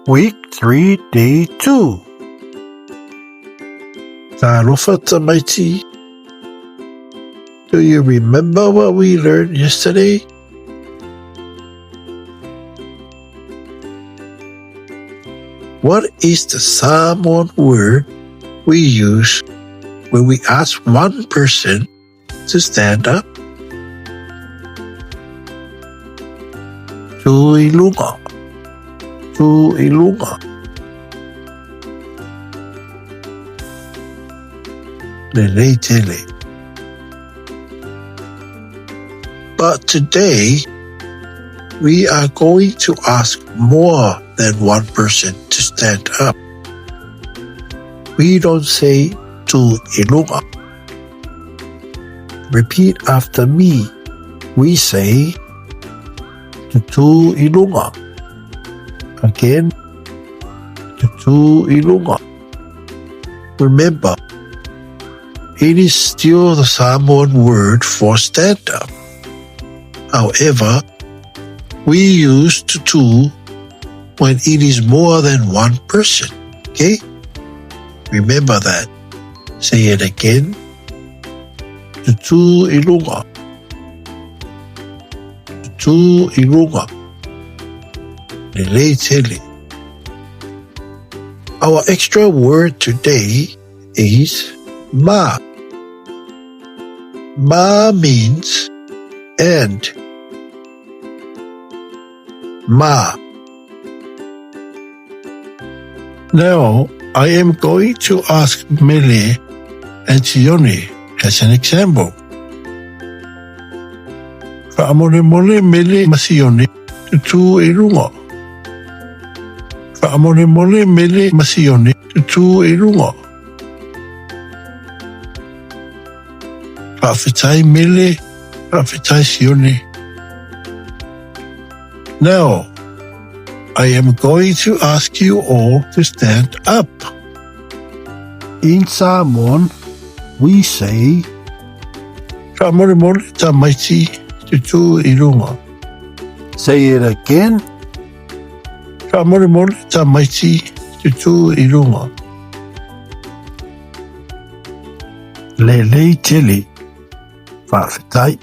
Week 3, Day 2. Talofa tamaiti. Do you remember what we learned yesterday? What is the Samoan word we use when we ask one person to stand up? TUTØ I LUGA. TUTØ I LUGA. Lele tele. But today, we are going to ask more than one person to stand up. We don't say TUTØ I LUGA. Repeat after me. We say TUTØ I LUGA. Again, TUTØ I LUGA. Remember, it is still the Samoan word for stand up. However, we use tutu when it is more than one person. Okay? Remember that. Say it again. TUTØ I LUGA. TUTØ I LUGA. Lele tele. Our extra word today is ma. Ma means and. Ma. Now, I am going to ask Mele and Sione as an example. Whaamole Mele ma Sione TUTØ I LUGA. Whaamole Mele ma Sione TUTØ I LUGA. Whaawhitai Mele, whaawhitai Sione. Now, I am going to ask you all to stand up. In Samoan, we say Whaamole tamaiti TUTØ I LUGA. Say it again. Whaamole tamaiti TUTØ I LUGA. Lele tele. Whaawhitai.